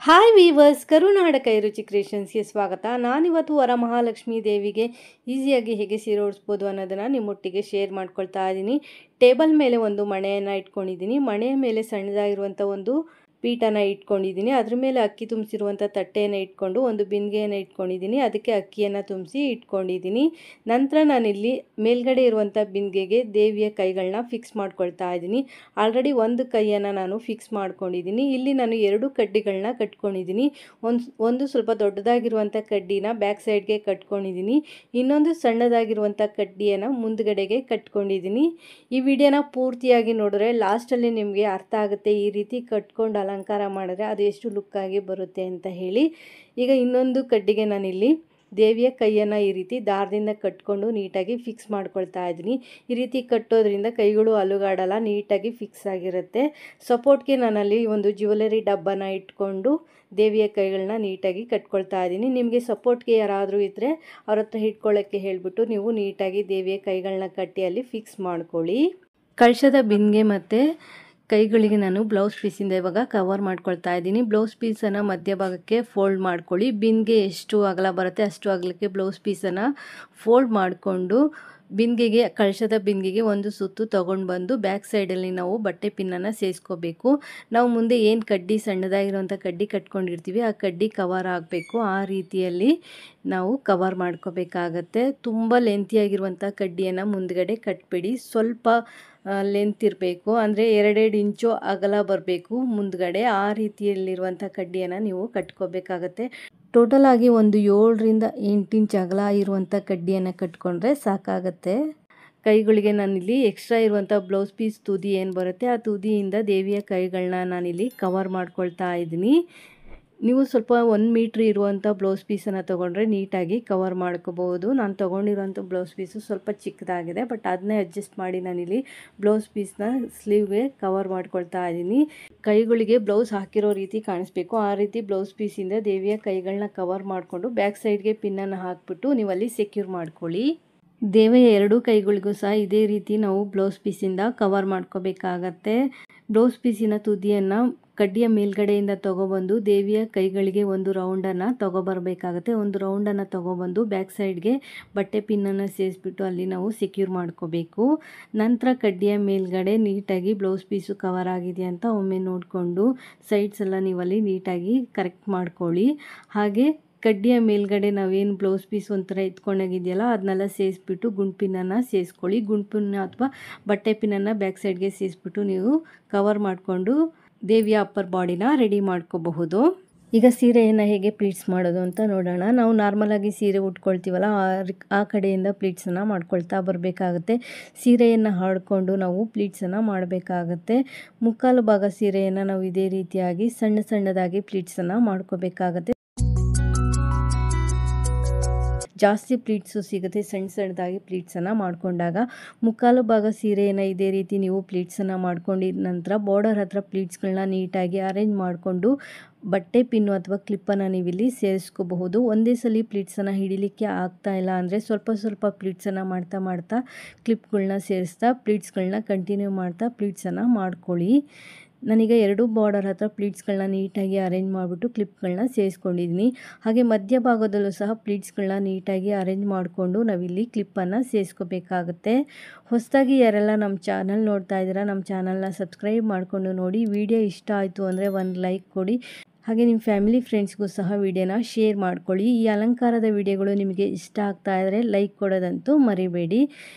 Hi viewers, ಕರುನಾಡ ಕೈರುಚಿ ಕ್ರಿಯೇಷನ್ಸ್ಗೆ ಸ್ವಾಗತ. ನಾನಿವತ್ತು ವರಮಹಾಲಕ್ಷ್ಮಿ ದೇವಿಗೆ ಈಸಿಯಾಗಿ ಹೇಗೆ ಸೀರೆ ಉಡಿಸ್ಬೋದು ಅನ್ನೋದನ್ನು ನಿಮ್ಮೊಟ್ಟಿಗೆ ಶೇರ್ ಮಾಡ್ಕೊಳ್ತಾ ಇದ್ದೀನಿ. ಟೇಬಲ್ ಮೇಲೆ ಒಂದು ಮಣೆಯನ್ನು ಇಟ್ಕೊಂಡಿದ್ದೀನಿ. ಮಣೆಯ ಮೇಲೆ ಸಣ್ಣದಾಗಿರುವಂಥ ಒಂದು ಪೀಠನ ಇಟ್ಕೊಂಡಿದ್ದೀನಿ. ಅದ್ರ ಮೇಲೆ ಅಕ್ಕಿ ತುಂಬಿಸಿರುವಂಥ ತಟ್ಟೆಯನ್ನು ಇಟ್ಕೊಂಡು ಒಂದು ಬಿಂದಿಗೆಯನ್ನು ಇಟ್ಕೊಂಡಿದ್ದೀನಿ. ಅದಕ್ಕೆ ಅಕ್ಕಿಯನ್ನು ತುಂಬಿಸಿ ಇಟ್ಕೊಂಡಿದ್ದೀನಿ. ನಂತರ ನಾನಿಲ್ಲಿ ಮೇಲ್ಗಡೆ ಇರುವಂಥ ಬಿಂದಿಗೆಗೆ ದೇವಿಯ ಕೈಗಳನ್ನ ಫಿಕ್ಸ್ ಮಾಡ್ಕೊಳ್ತಾ ಇದ್ದೀನಿ. ಆಲ್ರೆಡಿ ಒಂದು ಕೈಯನ್ನು ನಾನು ಫಿಕ್ಸ್ ಮಾಡ್ಕೊಂಡಿದ್ದೀನಿ. ಇಲ್ಲಿ ನಾನು 2 ಕಡ್ಡಿಗಳನ್ನ ಕಟ್ಕೊಂಡಿದ್ದೀನಿ. ಒಂದು ಸ್ವಲ್ಪ ದೊಡ್ಡದಾಗಿರುವಂಥ ಕಡ್ಡಿನ ಬ್ಯಾಕ್ ಸೈಡ್ಗೆ ಕಟ್ಕೊಂಡಿದ್ದೀನಿ. ಇನ್ನೊಂದು ಸಣ್ಣದಾಗಿರುವಂಥ ಕಡ್ಡಿಯನ್ನು ಮುಂದ್ಗಡೆಗೆ ಕಟ್ಕೊಂಡಿದ್ದೀನಿ. ಈ ವಿಡಿಯೋನ ಪೂರ್ತಿಯಾಗಿ ನೋಡಿದ್ರೆ ಲಾಸ್ಟಲ್ಲಿ ನಿಮಗೆ ಅರ್ಥ ಆಗುತ್ತೆ ಈ ರೀತಿ ಕಟ್ಕೊಂಡು ಅಲಂಕಾರ ಮಾಡಿದ್ರೆ ಅದು ಎಷ್ಟು ಲುಕ್ಕಾಗಿ ಬರುತ್ತೆ ಅಂತ ಹೇಳಿ. ಈಗ ಇನ್ನೊಂದು ಕಡ್ಡಿಗೆ ನಾನಿಲ್ಲಿ ದೇವಿಯ ಕೈಯನ್ನು ಈ ರೀತಿ ದಾರದಿಂದ ಕಟ್ಕೊಂಡು ನೀಟಾಗಿ ಫಿಕ್ಸ್ ಮಾಡ್ಕೊಳ್ತಾ ಇದ್ದೀನಿ. ಈ ರೀತಿ ಕಟ್ಟೋದ್ರಿಂದ ಕೈಗಳು ಅಲುಗಾಡಲ್ಲ, ನೀಟಾಗಿ ಫಿಕ್ಸ್ ಆಗಿರುತ್ತೆ. ಸಪೋರ್ಟ್ಗೆ ನಾನಲ್ಲಿ ಒಂದು ಜ್ಯುವೆಲರಿ ಡಬ್ಬನ ಇಟ್ಕೊಂಡು ದೇವಿಯ ಕೈಗಳನ್ನ ನೀಟಾಗಿ ಕಟ್ಕೊಳ್ತಾ ಇದ್ದೀನಿ. ನಿಮಗೆ ಸಪೋರ್ಟ್ಗೆ ಯಾರಾದರೂ ಇದ್ದರೆ ಅವ್ರ ಹತ್ರ ಇಟ್ಕೊಳ್ಳೋಕ್ಕೆ ಹೇಳಿಬಿಟ್ಟು ನೀವು ನೀಟಾಗಿ ದೇವಿಯ ಕೈಗಳನ್ನ ಕಟ್ಟಿ ಅಲ್ಲಿ ಫಿಕ್ಸ್ ಮಾಡ್ಕೊಳ್ಳಿ. ಕಳಶದ ಬಿಂದಿಗೆ ಮತ್ತು ಕೈಗಳಿಗೆ ನಾನು ಬ್ಲೌಸ್ ಪೀಸಿಂದ ಇವಾಗ ಕವರ್ ಮಾಡ್ಕೊಳ್ತಾ ಇದ್ದೀನಿ. ಬ್ಲೌಸ್ ಪೀಸನ್ನು ಮಧ್ಯಭಾಗಕ್ಕೆ ಫೋಲ್ಡ್ ಮಾಡ್ಕೊಳ್ಳಿ. ಬಿಂದಿಗೆ ಎಷ್ಟು ಅಗಲ ಬರುತ್ತೆ ಅಷ್ಟು ಅಗಲಕ್ಕೆ ಬ್ಲೌಸ್ ಪೀಸನ್ನು ಫೋಲ್ಡ್ ಮಾಡಿಕೊಂಡು ಬಿಂದಿಗೆಗೆ ಕಳಶದ ಬಿಂದಿಗೆಗೆ ಒಂದು ಸುತ್ತು ತೊಗೊಂಡು ಬಂದು ಬ್ಯಾಕ್ ಸೈಡಲ್ಲಿ ನಾವು ಬಟ್ಟೆ ಪಿನ್ನನ್ನು ಸೇರಿಸ್ಕೋಬೇಕು. ನಾವು ಮುಂದೆ ಏನು ಕಡ್ಡಿ ಸಣ್ಣದಾಗಿರುವಂಥ ಕಡ್ಡಿ ಕಟ್ಕೊಂಡಿರ್ತೀವಿ ಆ ಕಡ್ಡಿ ಕವರ್ ಆಗಬೇಕು. ಆ ರೀತಿಯಲ್ಲಿ ನಾವು ಕವರ್ ಮಾಡ್ಕೋಬೇಕಾಗತ್ತೆ. ತುಂಬ ಲೆಂತಿಯಾಗಿರುವಂಥ ಕಡ್ಡಿಯನ್ನು ಮುಂದ್ಗಡೆ ಕಟ್ಬಿಡಿ. ಸ್ವಲ್ಪ ಲೆಂತ್ ಇರಬೇಕು, ಅಂದರೆ 2 ಇಂಚು ಅಗಲ ಬರಬೇಕು ಮುಂದ್ಗಡೆ. ಆ ರೀತಿಯಲ್ಲಿರುವಂಥ ಕಡ್ಡಿಯನ್ನು ನೀವು ಕಟ್ಕೋಬೇಕಾಗತ್ತೆ. ಟೋಟಲ್ ಆಗಿ ಒಂದು 7 ರಿಂದ 8 ಇಂಚ್ ಅಗಲ ಇರುವಂಥ ಕಡ್ಡಿಯನ್ನು ಕಟ್ಕೊಂಡ್ರೆ ಸಾಕಾಗತ್ತೆ. ಕೈಗಳಿಗೆ ನಾನಿಲ್ಲಿ ಎಕ್ಸ್ಟ್ರಾ ಇರುವಂಥ ಬ್ಲೌಸ್ ಪೀಸ್ ತುದಿ ಏನು ಬರುತ್ತೆ ಆ ತುದಿಯಿಂದ ದೇವಿಯ ಕೈಗಳನ್ನ ನಾನಿಲ್ಲಿ ಕವರ್ ಮಾಡ್ಕೊಳ್ತಾ ಇದ್ದೀನಿ. ನೀವು ಸ್ವಲ್ಪ 1 ಮೀಟ್ರ್ ಇರುವಂಥ ಬ್ಲೌಸ್ ಪೀಸನ್ನು ತೊಗೊಂಡ್ರೆ ನೀಟಾಗಿ ಕವರ್ ಮಾಡ್ಕೋಬಹುದು. ನಾನು ತೊಗೊಂಡಿರೋಂಥ ಬ್ಲೌಸ್ ಪೀಸು ಸ್ವಲ್ಪ ಚಿಕ್ಕದಾಗಿದೆ, ಬಟ್ ಅದನ್ನೇ ಅಡ್ಜಸ್ಟ್ ಮಾಡಿ ನಾನಿಲ್ಲಿ ಬ್ಲೌಸ್ ಪೀಸ್ನ ಸ್ಲೀವ್ಗೆ ಕವರ್ ಮಾಡ್ಕೊಳ್ತಾ ಇದ್ದೀನಿ. ಕೈಗಳಿಗೆ ಬ್ಲೌಸ್ ಹಾಕಿರೋ ರೀತಿ ಕಾಣಿಸ್ಬೇಕು. ಆ ರೀತಿ ಬ್ಲೌಸ್ ಪೀಸಿಂದ ದೇವಿಯ ಕೈಗಳನ್ನ ಕವರ್ ಮಾಡಿಕೊಂಡು ಬ್ಯಾಕ್ ಸೈಡ್ಗೆ ಪಿನ್ನನ್ನು ಹಾಕಿಬಿಟ್ಟು ನೀವಲ್ಲಿ ಸೆಕ್ಯೂರ್ ಮಾಡ್ಕೊಳ್ಳಿ. ದೇವಿಯ 2 ಕೈಗಳಿಗೂ ಸಹ ಇದೇ ರೀತಿ ನಾವು ಬ್ಲೌಸ್ ಪೀಸಿಂದ ಕವರ್ ಮಾಡ್ಕೋಬೇಕಾಗತ್ತೆ. ಬ್ಲೌಸ್ ಪೀಸಿನ ತುದಿಯನ್ನು ಕಡ್ಡಿಯ ಮೇಲ್ಗಡೆಯಿಂದ ತೊಗೊಬಂದು ದೇವಿಯ ಕೈಗಳಿಗೆ ಒಂದು ರೌಂಡನ್ನು ತೊಗೊಬರ್ಬೇಕಾಗತ್ತೆ. ಒಂದು ರೌಂಡನ್ನು ತೊಗೊಬಂದು ಬ್ಯಾಕ್ ಸೈಡ್ಗೆ ಬಟ್ಟೆ ಪಿನ್ನನ್ನು ಸೇರಿಸ್ಬಿಟ್ಟು ಅಲ್ಲಿ ನಾವು ಸೆಕ್ಯೂರ್ ಮಾಡ್ಕೋಬೇಕು. ನಂತರ ಕಡ್ಡಿಯ ಮೇಲ್ಗಡೆ ನೀಟಾಗಿ ಬ್ಲೌಸ್ ಪೀಸು ಕವರ್ ಆಗಿದೆ ಅಂತ ಒಮ್ಮೆ ನೋಡಿಕೊಂಡು ಸೈಡ್ಸ್ ಎಲ್ಲ ನೀವಲ್ಲಿ ನೀಟಾಗಿ ಕರೆಕ್ಟ್ ಮಾಡ್ಕೊಳ್ಳಿ. ಹಾಗೆ ಕಡ್ಡಿಯ ಮೇಲ್ಗಡೆ ನಾವೇನು ಬ್ಲೌಸ್ ಪೀಸ್ ಒಂಥರ ಎತ್ಕೊಂಡಾಗಿದೆಯಲ್ಲ ಅದನ್ನೆಲ್ಲ ಸೇರಿಸ್ಬಿಟ್ಟು ಗುಂಡು ಪಿನ್ನನ್ನು ಸೇರಿಸ್ಕೊಳ್ಳಿ. ಗುಂಡು ಪಿನ್ನ ಅಥವಾ ಬಟ್ಟೆ ಪಿನ್ನನ್ನು ಬ್ಯಾಕ್ ಸೈಡ್ಗೆ ಸೇರಿಸ್ಬಿಟ್ಟು ನೀವು ಕವರ್ ಮಾಡಿಕೊಂಡು ದೇವಿಯ ಅಪ್ಪರ್ ಬಾಡಿನ ರೆಡಿ ಮಾಡ್ಕೋಬಹುದು. ಈಗ ಸೀರೆಯನ್ನು ಹೇಗೆ ಪ್ಲೀಟ್ಸ್ ಮಾಡೋದು ಅಂತ ನೋಡೋಣ. ನಾವು ನಾರ್ಮಲಾಗಿ ಸೀರೆ ಉಟ್ಕೊಳ್ತೀವಲ್ಲ ಆ ಕಡೆಯಿಂದ ಪ್ಲೀಟ್ಸನ್ನು ಮಾಡ್ಕೊಳ್ತಾ ಬರಬೇಕಾಗುತ್ತೆ. ಸೀರೆಯನ್ನು ಹಾಡಿಕೊಂಡು ನಾವು ಪ್ಲೀಟ್ಸನ್ನು ಮಾಡಬೇಕಾಗತ್ತೆ. ಮುಕ್ಕಾಲು ಭಾಗ ಸೀರೆಯನ್ನು ನಾವು ಇದೇ ರೀತಿಯಾಗಿ ಸಣ್ಣದಾಗಿ ಪ್ಲೀಟ್ಸನ್ನು ಮಾಡ್ಕೋಬೇಕಾಗತ್ತೆ. ಜಾಸ್ತಿ ಪ್ಲೀಟ್ಸು ಸಿಗುತ್ತೆ ಸಣ್ಣದಾಗಿ ಪ್ಲೀಟ್ಸನ್ನು ಮಾಡಿಕೊಂಡಾಗ. ಮುಕ್ಕಾಲು ಭಾಗ ಸೀರೆಯನ್ನು ಇದೇ ರೀತಿ ನೀವು ಪ್ಲೀಟ್ಸನ್ನು ಮಾಡ್ಕೊಂಡಿದ ನಂತರ ಬಾರ್ಡರ್ ಹತ್ರ ಪ್ಲೀಟ್ಸ್ಗಳನ್ನ ನೀಟಾಗಿ ಅರೇಂಜ್ ಮಾಡಿಕೊಂಡು ಬಟ್ಟೆ ಪಿನ್ನು ಅಥವಾ ಕ್ಲಿಪ್ಪನ್ನು ನೀವಿಲ್ಲಿ ಸೇರಿಸ್ಕೋಬಹುದು. ಒಂದೇ ಸಲ ಪ್ಲೀಟ್ಸನ್ನು ಹಿಡಿಲಿಕ್ಕೆ ಆಗ್ತಾ ಇಲ್ಲ ಅಂದರೆ ಸ್ವಲ್ಪ ಪ್ಲೀಟ್ಸನ್ನು ಮಾಡ್ತಾ ಕ್ಲಿಪ್ಗಳನ್ನ ಸೇರಿಸ್ತಾ ಪ್ಲೀಟ್ಸ್ಗಳನ್ನ ಕಂಟಿನ್ಯೂ ಮಾಡ್ತಾ ಪ್ಲೀಟ್ಸನ್ನು ಮಾಡ್ಕೊಳ್ಳಿ. ನಾನೀಗ 2 ಬಾರ್ಡರ್ ಹತ್ರ ಪ್ಲೀಟ್ಸ್ಗಳನ್ನ ನೀಟಾಗಿ ಅರೇಂಜ್ ಮಾಡಿಬಿಟ್ಟು ಕ್ಲಿಪ್ಗಳನ್ನ ಸೇರಿಸ್ಕೊಂಡಿದ್ದೀನಿ. ಹಾಗೆ ಮಧ್ಯಭಾಗದಲ್ಲೂ ಸಹ ಪ್ಲೀಟ್ಸ್ಗಳನ್ನ ನೀಟಾಗಿ ಅರೇಂಜ್ ಮಾಡಿಕೊಂಡು ನಾವಿಲ್ಲಿ ಕ್ಲಿಪ್ಪನ್ನು ಸೇರಿಸ್ಕೋಬೇಕಾಗುತ್ತೆ. ಹೊಸದಾಗಿ ಯಾರೆಲ್ಲ ನಮ್ಮ ಚಾನಲ್ ನೋಡ್ತಾ ಇದ್ದೀರಾ ನಮ್ಮ ಚಾನಲ್ನ ಸಬ್ಸ್ಕ್ರೈಬ್ ಮಾಡಿಕೊಂಡು ನೋಡಿ. ವಿಡಿಯೋ ಇಷ್ಟ ಆಯಿತು ಅಂದರೆ ಒಂದು ಲೈಕ್ ಕೊಡಿ. ಹಾಗೆ ನಿಮ್ಮ ಫ್ಯಾಮಿಲಿ ಫ್ರೆಂಡ್ಸ್ಗೂ ಸಹ ವಿಡಿಯೋನ ಶೇರ್ ಮಾಡ್ಕೊಳ್ಳಿ. ಈ ಅಲಂಕಾರದ ವಿಡಿಯೋಗಳು ನಿಮಗೆ ಇಷ್ಟ ಆಗ್ತಾ ಇದ್ದರೆ ಲೈಕ್ ಕೊಡೋದಂತೂ ಮರಿಬೇಡಿ.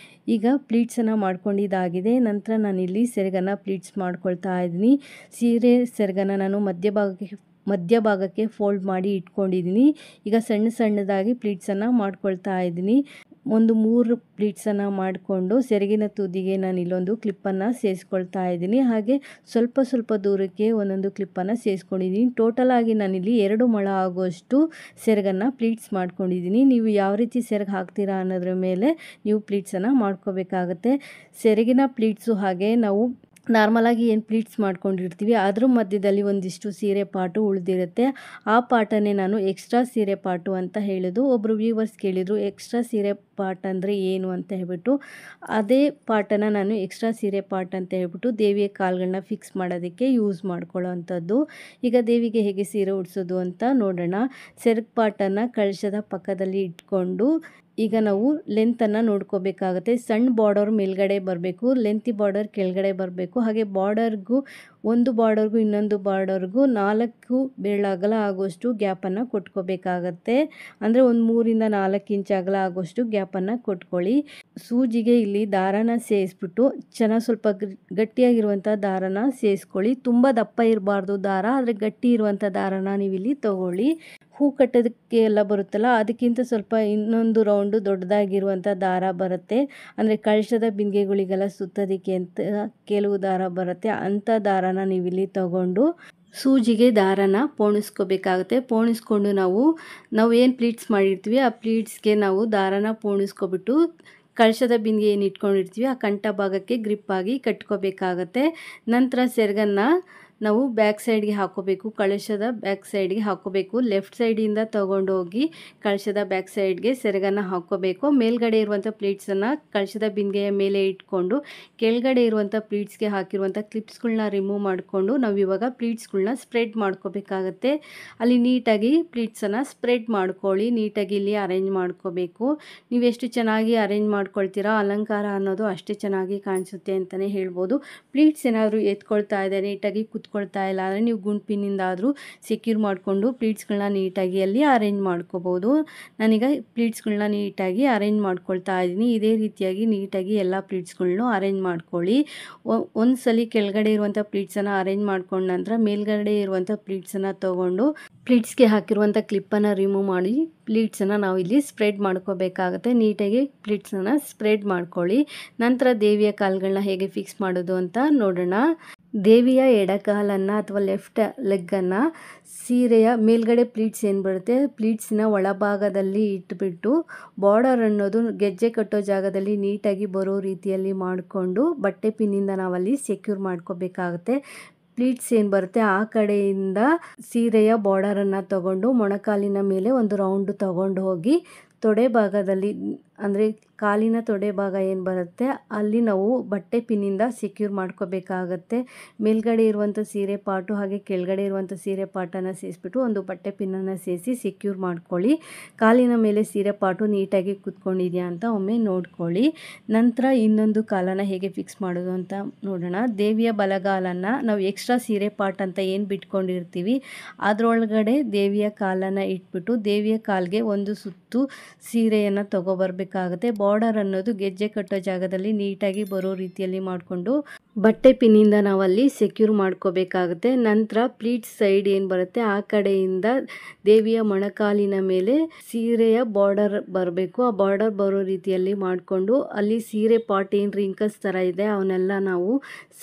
ಈಗ ಪ್ಲೀಟ್ಸನ್ನು ಮಾಡ್ಕೊಂಡಿದ್ದಾಗಿದೆ. ನಂತರ ನಾನಿಲ್ಲಿ ಸೆರಗನ್ನು ಪ್ಲೀಟ್ಸ್ ಮಾಡ್ಕೊಳ್ತಾ ಇದ್ದೀನಿ. ಸೀರೆ ಸೆರಗನ್ನು ನಾನು ಮಧ್ಯಭಾಗಕ್ಕೆ ಫೋಲ್ಡ್ ಮಾಡಿ ಇಟ್ಕೊಂಡಿದ್ದೀನಿ. ಈಗ ಸಣ್ಣದಾಗಿ ಪ್ಲೀಟ್ಸನ್ನು ಮಾಡ್ಕೊಳ್ತಾ ಇದ್ದೀನಿ. ಒಂದು 3 ಪ್ಲೀಟ್ಸನ್ನು ಮಾಡಿಕೊಂಡು ಸೆರಗಿನ ತುದಿಗೆ ನಾನು ಇಲ್ಲೊಂದು ಕ್ಲಿಪ್ಪನ್ನು ಸೇರಿಸ್ಕೊಳ್ತಾ ಇದ್ದೀನಿ. ಹಾಗೆ ಸ್ವಲ್ಪ ದೂರಕ್ಕೆ ಒಂದೊಂದು ಕ್ಲಿಪ್ಪನ್ನು ಸೇರಿಸ್ಕೊಂಡಿದ್ದೀನಿ. ಟೋಟಲ್ ಆಗಿ ನಾನಿಲ್ಲಿ 2 ಮೊಳ ಆಗುವಷ್ಟು ಸೆರಗನ್ನು ಪ್ಲೀಟ್ಸ್ ಮಾಡ್ಕೊಂಡಿದ್ದೀನಿ. ನೀವು ಯಾವ ರೀತಿ ಸೆರಗು ಹಾಕ್ತೀರಾ ಅನ್ನೋದ್ರ ಮೇಲೆ ನೀವು ಪ್ಲೀಟ್ಸನ್ನು ಮಾಡ್ಕೋಬೇಕಾಗತ್ತೆ. ಸೆರಗಿನ ಪ್ಲೀಟ್ಸು ಹಾಗೆ ನಾವು ನಾರ್ಮಲಾಗಿ ಏನು ಪ್ಲೀಟ್ಸ್ ಮಾಡ್ಕೊಂಡಿರ್ತೀವಿ ಅದ್ರ ಮಧ್ಯದಲ್ಲಿ ಒಂದಿಷ್ಟು ಸೀರೆ ಪಾಟು ಉಳಿದಿರುತ್ತೆ. ಆ ಪಾಟನ್ನೇ ನಾನು ಎಕ್ಸ್ಟ್ರಾ ಸೀರೆ ಪಾಟು ಅಂತ ಹೇಳೋದು. ಒಬ್ಬರು ವ್ಯೂವರ್ಸ್ ಕೇಳಿದರು ಎಕ್ಸ್ಟ್ರಾ ಸೀರೆ ಪಾಟ್ ಅಂದರೆ ಏನು ಅಂತ ಹೇಳ್ಬಿಟ್ಟು, ಅದೇ ಪಾಟನ್ನು ನಾನು ಎಕ್ಸ್ಟ್ರಾ ಸೀರೆ ಪಾಟ್ ಅಂತ ಹೇಳ್ಬಿಟ್ಟು ದೇವಿಯ ಕಾಲುಗಳನ್ನ ಫಿಕ್ಸ್ ಮಾಡೋದಕ್ಕೆ ಯೂಸ್ ಮಾಡ್ಕೊಳ್ಳೋ ಅಂಥದ್ದು. ಈಗ ದೇವಿಗೆ ಹೇಗೆ ಸೀರೆ ಉಡಿಸೋದು ಅಂತ ನೋಡೋಣ. ಸೆರಗು ಪಾಟನ್ನು ಕಳಶದ ಪಕ್ಕದಲ್ಲಿ ಇಟ್ಕೊಂಡು ಈಗ ನಾವು ಲೆಂತನ್ನು ನೋಡ್ಕೋಬೇಕಾಗುತ್ತೆ. ಸಣ್ಣ ಬಾರ್ಡರ್ ಮೇಲ್ಗಡೆ ಬರಬೇಕು, ಲೆಂತಿ ಬಾರ್ಡರ್ ಕೆಳಗಡೆ ಬರಬೇಕು. ಹಾಗೆ ಬಾರ್ಡರ್ಗೂ ಒಂದು ಬಾರ್ಡರ್ಗೂ ಇನ್ನೊಂದು ಬಾರ್ಡರ್ಗೂ 4 ಬೆರಳು ಅಗಲ ಆಗುವಷ್ಟು ಗ್ಯಾಪನ್ನು ಕೊಟ್ಕೋಬೇಕಾಗತ್ತೆ. ಅಂದರೆ ಒಂದು 3 ಇಂದ 4 ಇಂಚ್ ಅಗಲ ಆಗುವಷ್ಟು ಗ್ಯಾಪನ್ನು ಕೊಟ್ಕೊಳ್ಳಿ. ಸೂಜಿಗೆ ಇಲ್ಲಿ ದಾರನ ಸೇರಿಸ್ಬಿಟ್ಟು ಚೆನ್ನಾಗಿ ಸ್ವಲ್ಪ ಗಟ್ಟಿಯಾಗಿರುವಂಥ ದಾರನ ಸೇರಿಸ್ಕೊಳ್ಳಿ. ತುಂಬ ದಪ್ಪ ಇರಬಾರ್ದು ದಾರ, ಆದರೆ ಗಟ್ಟಿ ಇರುವಂಥ ದಾರನ ನೀವಿಲ್ಲಿ ತಗೊಳ್ಳಿ. ಹೂ ಕಟ್ಟೋದಕ್ಕೆ ಎಲ್ಲ ಬರುತ್ತಲ್ಲ, ಅದಕ್ಕಿಂತ ಸ್ವಲ್ಪ ಇನ್ನೊಂದು ರೌಂಡು ದೊಡ್ಡದಾಗಿರುವಂಥ ದಾರ ಬರುತ್ತೆ. ಅಂದರೆ ಕಳಶದ ಬಿಂದಿಗೆಗಳಿಗೆಲ್ಲ ಸುತ್ತೋದಕ್ಕೆ ಅಂತ ಕೆಲವು ದಾರ ಬರುತ್ತೆ, ಅಂಥ ದಾರನ ನೀವಿಲ್ಲಿ ತಗೊಂಡು ಸೂಜಿಗೆ ದಾರನ ಪೋಣಿಸ್ಕೋಬೇಕಾಗುತ್ತೆ. ಪೋಣಿಸ್ಕೊಂಡು ನಾವು ಏನು ಪ್ಲೀಟ್ಸ್ ಮಾಡಿರ್ತೀವಿ ಆ ಪ್ಲೀಟ್ಸ್ಗೆ ನಾವು ದಾರನ ಪೋಣಿಸ್ಕೊಬಿಟ್ಟು ಕಳಶದ ಬಿಂದಿಗೆ ಏನು ಇಟ್ಕೊಂಡಿರ್ತೀವಿ ಆ ಕಂಠ ಭಾಗಕ್ಕೆ ಗ್ರಿಪ್ಪಾಗಿ ಕಟ್ಕೋಬೇಕಾಗತ್ತೆ. ನಂತರ ಸೆರಗನ್ನು ನಾವು ಬ್ಯಾಕ್ ಸೈಡ್ಗೆ ಹಾಕೋಬೇಕು, ಕಳಶದ ಬ್ಯಾಕ್ ಸೈಡ್ಗೆ ಹಾಕೋಬೇಕು. ಲೆಫ್ಟ್ ಸೈಡಿಂದ ತೊಗೊಂಡೋಗಿ ಕಳಶದ ಬ್ಯಾಕ್ ಸೈಡ್ಗೆ ಸೆರಗನ್ನು ಹಾಕ್ಕೋಬೇಕು. ಮೇಲ್ಗಡೆ ಇರುವಂಥ ಪ್ಲೀಟ್ಸನ್ನು ಕಳಶದ ಬಿಂದಿಗೆಯ ಮೇಲೆ ಇಟ್ಕೊಂಡು ಕೆಳಗಡೆ ಇರುವಂಥ ಪ್ಲೀಟ್ಸ್ಗೆ ಹಾಕಿರುವಂಥ ಕ್ಲಿಪ್ಸ್ಗಳನ್ನ ರಿಮೂವ್ ಮಾಡಿಕೊಂಡು ನಾವು ಇವಾಗ ಪ್ಲೀಟ್ಸ್ಗಳನ್ನ ಸ್ಪ್ರೆಡ್ ಮಾಡ್ಕೋಬೇಕಾಗತ್ತೆ. ಅಲ್ಲಿ ನೀಟಾಗಿ ಪ್ಲೀಟ್ಸನ್ನು ಸ್ಪ್ರೆಡ್ ಮಾಡ್ಕೊಳ್ಳಿ, ನೀಟಾಗಿ ಇಲ್ಲಿ ಅರೇಂಜ್ ಮಾಡ್ಕೋಬೇಕು. ನೀವೆಷ್ಟು ಚೆನ್ನಾಗಿ ಅರೇಂಜ್ ಮಾಡ್ಕೊಳ್ತೀರಾ ಅಲಂಕಾರ ಅನ್ನೋದು ಅಷ್ಟೇ ಚೆನ್ನಾಗಿ ಕಾಣಿಸುತ್ತೆ ಅಂತಲೇ ಹೇಳ್ಬೋದು. ಪ್ಲೀಟ್ಸ್ ಏನಾದರೂ ಎತ್ಕೊಳ್ತಾ ಇದೆ, ನೀಟಾಗಿ ಕುತ್ಕೊಳ್ತಾ ಇಲ್ಲ ಅಂದರೆ ನೀವು ಗುಂಡ್ಪಿನಿಂದಾದರೂ ಸೆಕ್ಯೂರ್ ಮಾಡಿಕೊಂಡು ಪ್ಲೀಟ್ಸ್ಗಳನ್ನ ನೀಟಾಗಿ ಅಲ್ಲಿ ಅರೇಂಜ್ ಮಾಡ್ಕೋಬೋದು. ನಾನೀಗ ಪ್ಲೀಟ್ಸ್ಗಳನ್ನ ನೀಟಾಗಿ ಅರೇಂಜ್ ಮಾಡ್ಕೊಳ್ತಾ ಇದ್ದೀನಿ. ಇದೇ ರೀತಿಯಾಗಿ ನೀಟಾಗಿ ಎಲ್ಲ ಪ್ಲೀಟ್ಸ್ಗಳ್ನೂ ಅರೇಂಜ್ ಮಾಡ್ಕೊಳ್ಳಿ. ಒಂದು ಸಲ ಕೆಳಗಡೆ ಇರುವಂಥ ಪ್ಲೀಟ್ಸನ್ನು ಅರೇಂಜ್ ಮಾಡ್ಕೊಂಡ ನಂತರ ಮೇಲ್ಗಡೆ ಇರುವಂಥ ಪ್ಲೀಟ್ಸನ್ನು ತೊಗೊಂಡು ಪ್ಲೀಟ್ಸ್ಗೆ ಹಾಕಿರುವಂಥ ಕ್ಲಿಪ್ಪನ್ನು ರಿಮೂವ್ ಮಾಡಿ ಪ್ಲೀಟ್ಸನ್ನು ನಾವು ಇಲ್ಲಿ ಸ್ಪ್ರೆಡ್ ಮಾಡ್ಕೋಬೇಕಾಗುತ್ತೆ. ನೀಟಾಗಿ ಪ್ಲೀಟ್ಸನ್ನು ಸ್ಪ್ರೆಡ್ ಮಾಡ್ಕೊಳ್ಳಿ. ನಂತರ ದೇವಿಯ ಕಾಲುಗಳನ್ನ ಹೇಗೆ ಫಿಕ್ಸ್ ಮಾಡೋದು ಅಂತ ನೋಡೋಣ. ದೇವಿಯ ಎಡಕಾಲನ್ನು ಅಥವಾ ಲೆಫ್ಟ್ ಲೆಗ್ಗನ್ನು ಸೀರೆಯ ಮೇಲ್ಗಡೆ ಪ್ಲೀಟ್ಸ್ ಏನು ಬರುತ್ತೆ ಪ್ಲೀಟ್ಸಿನ ಒಳಭಾಗದಲ್ಲಿ ಇಟ್ಬಿಟ್ಟು ಬಾರ್ಡರ್ ಅನ್ನೋದು ಗೆಜ್ಜೆ ಕಟ್ಟೋ ಜಾಗದಲ್ಲಿ ನೀಟಾಗಿ ಬರೋ ರೀತಿಯಲ್ಲಿ ಮಾಡಿಕೊಂಡು ಬಟ್ಟೆ ಪಿನ್ನಿಂದ ನಾವಲ್ಲಿ ಸೆಕ್ಯೂರ್ ಮಾಡ್ಕೋಬೇಕಾಗುತ್ತೆ. ಪ್ಲೀಟ್ಸ್ ಏನು ಬರುತ್ತೆ ಆ ಕಡೆಯಿಂದ ಸೀರೆಯ ಬಾರ್ಡರನ್ನು ತಗೊಂಡು ಮೊಣಕಾಲಿನ ಮೇಲೆ ಒಂದು ರೌಂಡು ತಗೊಂಡು ಹೋಗಿ ತೊಡೆ ಭಾಗದಲ್ಲಿ ಅಂದರೆ ಕಾಲಿನ ತೊಡೆ ಭಾಗ ಏನು ಬರುತ್ತೆ ಅಲ್ಲಿ ನಾವು ಬಟ್ಟೆ ಪಿನ್ನಿಂದ ಸೆಕ್ಯೂರ್ ಮಾಡ್ಕೋಬೇಕಾಗತ್ತೆ. ಮೇಲ್ಗಡೆ ಇರುವಂಥ ಸೀರೆ ಪಾಟು ಹಾಗೆ ಕೆಳಗಡೆ ಇರುವಂಥ ಸೀರೆ ಪಾಟನ್ನು ಸೇರಿಸ್ಬಿಟ್ಟು ಒಂದು ಬಟ್ಟೆ ಪಿನ್ನನ್ನು ಸೇರಿಸಿ ಸೆಕ್ಯೂರ್ ಮಾಡ್ಕೊಳ್ಳಿ. ಕಾಲಿನ ಮೇಲೆ ಸೀರೆ ಪಾಟು ನೀಟಾಗಿ ಕೂತ್ಕೊಂಡಿದೆಯಾ ಅಂತ ಒಮ್ಮೆ ನೋಡ್ಕೊಳ್ಳಿ. ನಂತರ ಇನ್ನೊಂದು ಕಾಲನ್ನು ಹೇಗೆ ಫಿಕ್ಸ್ ಮಾಡೋದು ಅಂತ ನೋಡೋಣ. ದೇವಿಯ ಬಲಗಾಲನ್ನು ನಾವು ಎಕ್ಸ್ಟ್ರಾ ಸೀರೆ ಪಾಟ್ ಅಂತ ಏನು ಬಿಟ್ಕೊಂಡಿರ್ತೀವಿ ಅದರೊಳಗಡೆ ದೇವಿಯ ಕಾಲನ್ನು ಇಟ್ಬಿಟ್ಟು ದೇವಿಯ ಕಾಲಿಗೆ ಒಂದು ಸುತ್ತು ಸೀರೆಯನ್ನು ತಗೊಬರ್ಬೇಕಾಗುತ್ತೆ. ಬಾರ್ಡರ್ ಅನ್ನೋದು ಗೆಜ್ಜೆ ಕಟ್ಟೋ ಜಾಗದಲ್ಲಿ ನೀಟಾಗಿ ಬರೋ ರೀತಿಯಲ್ಲಿ ಮಾಡಿಕೊಂಡು ಬಟ್ಟೆ ಪಿನ್ನಿಂದ ನಾವಲ್ಲಿ ಸೆಕ್ಯೂರ್ ಮಾಡ್ಕೋಬೇಕಾಗುತ್ತೆ. ನಂತರ ಪ್ಲೀಟ್ಸ್ ಸೈಡ್ ಏನು ಬರುತ್ತೆ ಆ ಕಡೆಯಿಂದ ದೇವಿಯ ಮೊಣಕಾಲಿನ ಮೇಲೆ ಸೀರೆಯ ಬಾರ್ಡರ್ ಬರಬೇಕು. ಆ ಬಾರ್ಡರ್ ಬರೋ ರೀತಿಯಲ್ಲಿ ಮಾಡಿಕೊಂಡು ಅಲ್ಲಿ ಸೀರೆ ಪಾಟ್ ಏನು ರಿಂಕಲ್ಸ್ ಥರ ಇದೆ ಅವನ್ನೆಲ್ಲ ನಾವು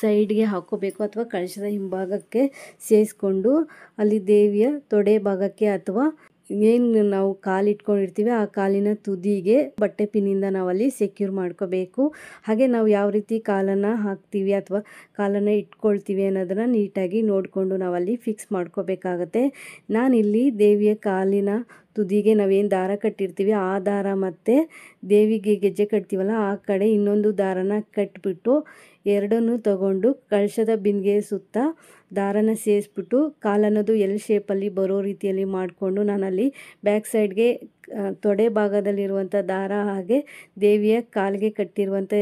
ಸೈಡ್ಗೆ ಹಾಕೋಬೇಕು ಅಥವಾ ಕಳಶದ ಹಿಂಭಾಗಕ್ಕೆ ಸೇರಿಸ್ಕೊಂಡು ಅಲ್ಲಿ ದೇವಿಯ ತೊಡೆ ಭಾಗಕ್ಕೆ ಅಥವಾ ಏನು ನಾವು ಕಾಲಿಟ್ಕೊಂಡಿರ್ತೀವಿ ಆ ಕಾಲಿನ ತುದಿಗೆ ಬಟ್ಟೆ ಪಿನ್ನಿಂದ ನಾವಲ್ಲಿ ಸೆಕ್ಯೂರ್ ಮಾಡ್ಕೋಬೇಕು. ಹಾಗೆ ನಾವು ಯಾವ ರೀತಿ ಕಾಲನ್ನು ಹಾಕ್ತೀವಿ ಅಥವಾ ಕಾಲನ್ನು ಇಟ್ಕೊಳ್ತೀವಿ ಅನ್ನೋದನ್ನು ನೀಟಾಗಿ ನೋಡಿಕೊಂಡು ನಾವಲ್ಲಿ ಫಿಕ್ಸ್ ಮಾಡ್ಕೋಬೇಕಾಗತ್ತೆ. ನಾನಿಲ್ಲಿ ದೇವಿಯ ಕಾಲಿನ ತುದಿಗೆ ನಾವೇನು ದಾರ ಕಟ್ಟಿರ್ತೀವಿ ಆ ದಾರ ಮತ್ತು ದೇವಿಗೆ ಗೆಜ್ಜೆ ಕಟ್ತೀವಲ್ಲ ಆ ಕಡೆ ಇನ್ನೊಂದು ದಾರನ ಕಟ್ಬಿಟ್ಟು ಎರಡನ್ನೂ ತಗೊಂಡು ಕಳಶದ ಬಿಂದಿಗೆ ಸುತ್ತ ದಾರನ ಸೇರಿಸ್ಬಿಟ್ಟು ಕಾಲನ್ನೋದು ಎಲ್ ಶೇಪಲ್ಲಿ ಬರೋ ರೀತಿಯಲ್ಲಿ ಮಾಡಿಕೊಂಡು ನಾನಲ್ಲಿ ಬ್ಯಾಕ್ ಸೈಡ್ಗೆ ತೊಡೆ ಭಾಗದಲ್ಲಿರುವಂಥ ದಾರ ಹಾಗೆ ದೇವಿಯ ಕಾಲಿಗೆ ಕಟ್ಟಿರುವಂಥ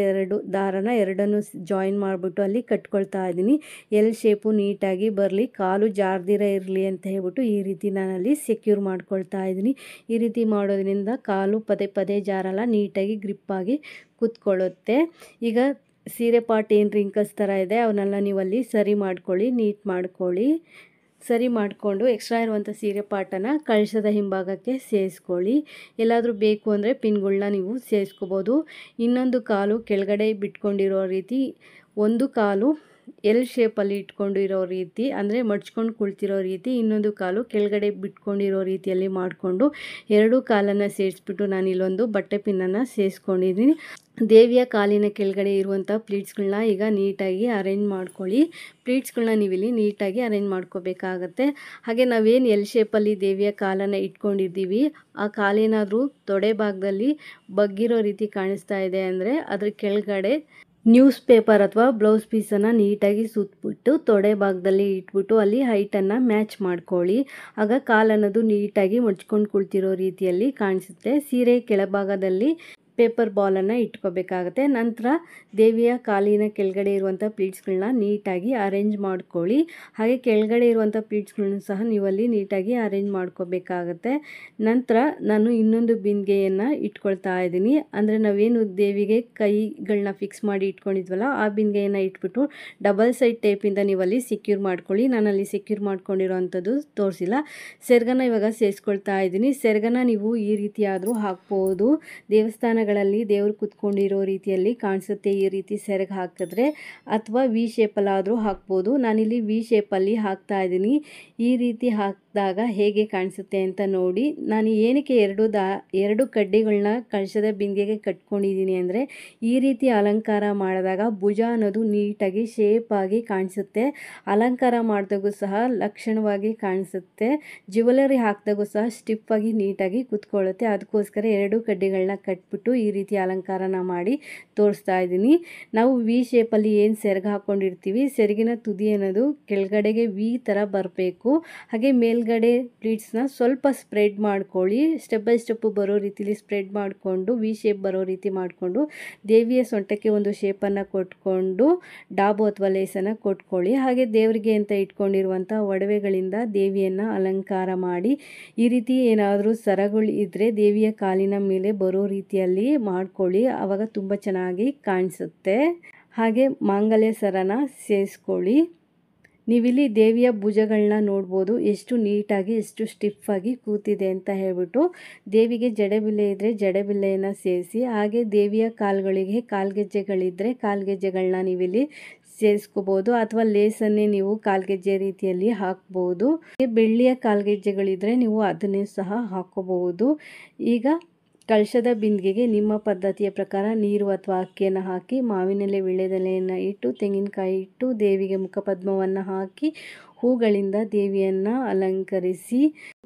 ಎರಡನ್ನು ಜಾಯಿನ್ ಮಾಡಿಬಿಟ್ಟು ಅಲ್ಲಿ ಕಟ್ಕೊಳ್ತಾ ಇದ್ದೀನಿ. ಎಲ್ ಶೇಪು ನೀಟಾಗಿ ಬರಲಿ, ಕಾಲು ಜಾರ್ದಿರ ಇರಲಿ ಅಂತ ಹೇಳ್ಬಿಟ್ಟು ಈ ರೀತಿ ನಾನಲ್ಲಿ ಸೆಕ್ಯೂರ್ ಮಾಡ್ಕೊಳ್ತಾ ಇದ್ದೀನಿ. ಈ ರೀತಿ ಮಾಡೋದ್ರಿಂದ ಕಾಲು ಪದೇ ಪದೇ ಜಾರಲ್ಲ, ನೀಟಾಗಿ ಗ್ರಿಪ್ಪಾಗಿ ಕೂತ್ಕೊಳ್ಳುತ್ತೆ. ಈಗ ಸೀರೆ ಪಾಟ್ ಏನು ರಿಂಕಲ್ಸ್ ಥರ ಇದೆ ಅವನ್ನೆಲ್ಲ ನೀವಲ್ಲಿ ಸರಿ ಮಾಡ್ಕೊಳ್ಳಿ, ನೀಟ್ ಮಾಡ್ಕೊಳ್ಳಿ. ಸರಿ ಮಾಡಿಕೊಂಡು ಎಕ್ಸ್ಟ್ರಾ ಇರುವಂಥ ಸೀರೆ ಪಾಟನ್ನು ಕಳಶದ ಹಿಂಭಾಗಕ್ಕೆ ಸೇರಿಸ್ಕೊಳ್ಳಿ. ಎಲ್ಲಾದರೂ ಬೇಕು ಅಂದರೆ ಪಿನ್ಗಳನ್ನ ನೀವು ಸೇರಿಸ್ಕೋಬೋದು. ಇನ್ನೊಂದು ಕಾಲು ಕೆಳಗಡೆ ಬಿಟ್ಕೊಂಡಿರೋ ರೀತಿ ಒಂದು ಕಾಲು ಎಲ್ ಶೇಪಲ್ಲಿ ಇಟ್ಕೊಂಡಿರೋ ರೀತಿ, ಅಂದರೆ ಮಡ್ಚ್ಕೊಂಡು ಕುಳ್ತಿರೋ ರೀತಿ, ಇನ್ನೊಂದು ಕಾಲು ಕೆಳಗಡೆ ಬಿಟ್ಕೊಂಡಿರೋ ರೀತಿಯಲ್ಲಿ ಮಾಡಿಕೊಂಡು 2 ಕಾಲನ್ನು ಸೇರಿಸ್ಬಿಟ್ಟು ನಾನು ಇಲ್ಲೊಂದು ಬಟ್ಟೆ ಪಿನ್ನನ್ನು ಸೇರಿಸ್ಕೊಂಡಿದ್ದೀನಿ. ದೇವಿಯ ಕಾಲಿನ ಕೆಳಗಡೆ ಇರುವಂಥ ಪ್ಲೀಟ್ಸ್ಗಳನ್ನ ಈಗ ನೀಟಾಗಿ ಅರೇಂಜ್ ಮಾಡ್ಕೊಳ್ಳಿ. ಪ್ಲೀಟ್ಸ್ಗಳನ್ನ ನೀವಿಲ್ಲಿ ನೀಟಾಗಿ ಅರೇಂಜ್ ಮಾಡ್ಕೋಬೇಕಾಗತ್ತೆ. ಹಾಗೆ ನಾವೇನು ಎಲ್ ಶೇಪಲ್ಲಿ ದೇವಿಯ ಕಾಲನ್ನು ಇಟ್ಕೊಂಡಿದ್ದೀವಿ, ಆ ಕಾಲೇನಾದರೂ ತೊಡೆ ಭಾಗದಲ್ಲಿ ಬಗ್ಗಿರೋ ರೀತಿ ಕಾಣಿಸ್ತಾ ಇದೆ ಅಂದರೆ ಅದ್ರ ಕೆಳಗಡೆ ನ್ಯೂಸ್ ಪೇಪರ್ ಅಥವಾ ಬ್ಲೌಸ್ ಪೀಸನ್ನು ನೀಟಾಗಿ ಸುತ್ತಬಿಟ್ಟು ತೊಡೆ ಭಾಗದಲ್ಲಿ ಇಟ್ಬಿಟ್ಟು ಅಲ್ಲಿ ಹೈಟನ್ನು ಮ್ಯಾಚ್ ಮಾಡ್ಕೊಳ್ಳಿ. ಆಗ ಕಾಲನ್ನೋದು ನೀಟಾಗಿ ಮಡ್ಚ್ಕೊಂಡು ಕುಳ್ತಿರೋ ರೀತಿಯಲ್ಲಿ ಕಾಣಿಸುತ್ತೆ. ಸೀರೆ ಕೆಳಭಾಗದಲ್ಲಿ ಪೇಪರ್ ಬಾಲನ್ನು ಇಟ್ಕೋಬೇಕಾಗತ್ತೆ. ನಂತರ ದೇವಿಯ ಕಾಲಿನ ಕೆಳಗಡೆ ಇರುವಂಥ ಪ್ಲೀಟ್ಸ್ಗಳನ್ನ ನೀಟಾಗಿ ಅರೇಂಜ್ ಮಾಡ್ಕೊಳ್ಳಿ. ಹಾಗೆ ಕೆಳಗಡೆ ಇರುವಂಥ ಪ್ಲೀಟ್ಸ್ಗಳನ್ನ ಸಹ ನೀವಲ್ಲಿ ನೀಟಾಗಿ ಅರೇಂಜ್ ಮಾಡ್ಕೋಬೇಕಾಗತ್ತೆ. ನಂತರ ನಾನು ಇನ್ನೊಂದು ಬಿಂದಿಗೆಯನ್ನು ಇಟ್ಕೊಳ್ತಾ ಇದ್ದೀನಿ. ಅಂದರೆ ನಾವೇನು ದೇವಿಗೆ ಕೈಗಳನ್ನ ಫಿಕ್ಸ್ ಮಾಡಿ ಇಟ್ಕೊಂಡಿದ್ವಲ್ಲ, ಆ ಬಿಂದಿಗೆಯನ್ನು ಇಟ್ಬಿಟ್ಟು ಡಬಲ್ ಸೈಡ್ ಟೇಪಿಂದ ನೀವಲ್ಲಿ ಸೆಕ್ಯೂರ್ ಮಾಡ್ಕೊಳ್ಳಿ. ನಾನಲ್ಲಿ ಸೆಕ್ಯೂರ್ ಮಾಡ್ಕೊಂಡಿರೋ ಅಂಥದ್ದು ತೋರಿಸಿಲ್ಲ. ಸೆರಗನ್ನು ಇವಾಗ ಸೇರಿಸ್ಕೊಳ್ತಾ ಇದ್ದೀನಿ. ಸೆರಗನ್ನು ನೀವು ಈ ರೀತಿ ಆದರೂ ಹಾಕ್ಬೋದು. ದೇವಸ್ಥಾನಗಳಲ್ಲಿ ದೇವರು ಕುತ್ಕೊಂಡಿರೋ ರೀತಿಯಲ್ಲಿ ಕಾಣಿಸುತ್ತೆ ಈ ರೀತಿ ಸೆರಗು ಹಾಕಿದ್ರೆ, ಅಥವಾ ವಿ ಶೇಪಲ್ಲಾದರೂ ಹಾಕ್ಬೋದು. ನಾನಿಲ್ಲಿ ವಿ ಶೇಪಲ್ಲಿ ಹಾಕ್ತಾ ಇದ್ದೀನಿ. ಈ ರೀತಿ ಹಾಕಿದಾಗ ಹೇಗೆ ಕಾಣಿಸುತ್ತೆ ಅಂತ ನೋಡಿ. ನಾನು ಏನಕ್ಕೆ ಎರಡು ಕಡ್ಡಿಗಳನ್ನ ಕಳಶದ ಬಿಂದಿಗೆಗೆ ಕಟ್ಕೊಂಡಿದ್ದೀನಿ ಅಂದರೆ, ಈ ರೀತಿ ಅಲಂಕಾರ ಮಾಡಿದಾಗ ಭುಜ ಅನ್ನೋದು ನೀಟಾಗಿ ಶೇಪಾಗಿ ಕಾಣಿಸುತ್ತೆ. ಅಲಂಕಾರ ಮಾಡಿದಾಗೂ ಸಹ ಲಕ್ಷಣವಾಗಿ ಕಾಣಿಸುತ್ತೆ. ಜ್ಯುವೆಲರಿ ಹಾಕಿದಾಗೂ ಸಹ ಸ್ಟಿಫಾಗಿ ನೀಟಾಗಿ ಕುತ್ಕೊಳ್ಳುತ್ತೆ. ಅದಕ್ಕೋಸ್ಕರ 2 ಕಡ್ಡಿಗಳನ್ನ ಕಟ್ಬಿಟ್ಟು ಈ ರೀತಿ ಅಲಂಕಾರನ ಮಾಡಿ ತೋರಿಸ್ತಾ ಇದ್ದೀನಿ. ನಾವು ವಿ ಶೇಪಲ್ಲಿ ಏನು ಸೆರಗು ಹಾಕ್ಕೊಂಡಿರ್ತೀವಿ, ಸೆರಗಿನ ತುದಿ ಅನ್ನೋದು ಕೆಳಗಡೆಗೆ ವಿ ಥರ ಬರಬೇಕು. ಹಾಗೆ ಮೇಲ್ಗಡೆ ಪ್ಲೀಟ್ಸ್ನ ಸ್ವಲ್ಪ ಸ್ಪ್ರೆಡ್ ಮಾಡ್ಕೊಳ್ಳಿ. ಸ್ಟೆಪ್ ಬೈ ಸ್ಟೆಪ್ಪು ಬರೋ ರೀತಿಲಿ ಸ್ಪ್ರೆಡ್ ಮಾಡಿಕೊಂಡು ವಿ ಶೇಪ್ ಬರೋ ರೀತಿ ಮಾಡಿಕೊಂಡು ದೇವಿಯ ಸೊಂಟಕ್ಕೆ ಒಂದು ಶೇಪನ್ನು ಕೊಟ್ಕೊಂಡು ಡಾಬು ಅಥವಾ ಲೇಸನ್ನು ಕೊಟ್ಕೊಳ್ಳಿ. ಹಾಗೆ ದೇವರಿಗೆ ಅಂತ ಇಟ್ಕೊಂಡಿರುವಂಥ ಒಡವೆಗಳಿಂದ ದೇವಿಯನ್ನು ಅಲಂಕಾರ ಮಾಡಿ. ಈ ರೀತಿ ಏನಾದರೂ ಸರಗಳು ಇದ್ದರೆ ದೇವಿಯ ಕಾಲಿನ ಮೇಲೆ ಬರೋ ರೀತಿಯಲ್ಲಿ ಮಾಡ್ಕೊಳ್ಳಿ. ಆವಾಗ ತುಂಬ ಚೆನ್ನಾಗಿ ಕಾಣಿಸುತ್ತೆ. ಹಾಗೆ ಮಾಂಗಲ್ಯ ಸರನ ಸೇರಿಸ್ಕೊಳ್ಳಿ. ನೀವಿಲ್ಲಿ ದೇವಿಯ ಭುಜಗಳನ್ನ ನೋಡ್ಬೋದು, ಎಷ್ಟು ನೀಟಾಗಿ ಎಷ್ಟು ಸ್ಟಿಫಾಗಿ ಕೂತಿದೆ ಅಂತ ಹೇಳ್ಬಿಟ್ಟು. ದೇವಿಗೆ ಜಡೆಬಿಲ್ಲೆ ಇದ್ದರೆ ಜಡೆಬಿಲ್ಲೆಯನ್ನು ಸೇರಿಸಿ. ಹಾಗೆ ದೇವಿಯ ಕಾಲುಗಳಿಗೆ ಕಾಲ್ಗೆಜ್ಜೆಗಳಿದ್ದರೆ ಕಾಲ್ಗೆಜ್ಜೆಗಳನ್ನ ನೀವಿಲ್ಲಿ ಸೇರಿಸ್ಕೋಬೋದು, ಅಥವಾ ಲೇಸನ್ನೇ ನೀವು ಕಾಲ್ಗೆಜ್ಜೆ ರೀತಿಯಲ್ಲಿ ಹಾಕ್ಬೋದು. ಬೆಳ್ಳಿಯ ಕಾಲ್ಗೆಜ್ಜೆಗಳಿದ್ದರೆ ನೀವು ಅದನ್ನೇ ಸಹ ಹಾಕ್ಕೋಬಹುದು. ಈಗ ಕಳಶದ ಬಿಂದಿಗೆಗೆ ನಿಮ್ಮ ಪದ್ಧತಿಯ ಪ್ರಕಾರ ನೀರು ಅಥವಾ ಅಕ್ಕಿಯನ್ನು ಹಾಕಿ, ಮಾವಿನೆಲೆ ವೀಳ್ಯದೆಲೆಯನ್ನು ಇಟ್ಟು, ತೆಂಗಿನಕಾಯಿ ಇಟ್ಟು, ದೇವಿಗೆ ಮುಖಪದ್ಮವನ್ನು ಹಾಕಿ, ಹೂಗಳಿಂದ ದೇವಿಯನ್ನು ಅಲಂಕರಿಸಿ,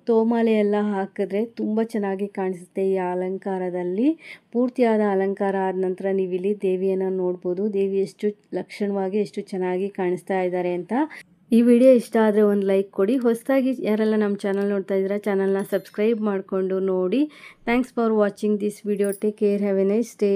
ತೋಮಾಲೆ ಎಲ್ಲ ಹಾಕಿದ್ರೆ ತುಂಬ ಚೆನ್ನಾಗಿ ಕಾಣಿಸುತ್ತೆ ಈ ಅಲಂಕಾರದಲ್ಲಿ. ಪೂರ್ತಿಯಾದ ಅಲಂಕಾರ ಆದ ನಂತರ ನೀವಿಲ್ಲಿ ದೇವಿಯನ್ನು ನೋಡ್ಬೋದು. ದೇವಿ ಎಷ್ಟು ಲಕ್ಷಣವಾಗಿ ಎಷ್ಟು ಚೆನ್ನಾಗಿ ಕಾಣಿಸ್ತಾ ಇದ್ದಾರೆ ಅಂತ. ಈ ವಿಡಿಯೋ ಇಷ್ಟ ಆದರೆ ಒಂದು ಲೈಕ್ ಕೊಡಿ. ಹೊಸದಾಗಿ ಯಾರೆಲ್ಲ ನಮ್ಮ ಚಾನಲ್ ನೋಡ್ತಾ ಇದ್ದೀರಾ, ಚಾನಲ್ನ ಸಬ್ಸ್ಕ್ರೈಬ್ ಮಾಡಿಕೊಂಡು ನೋಡಿ. Thanks for watching this video. Take care. Have A nice day.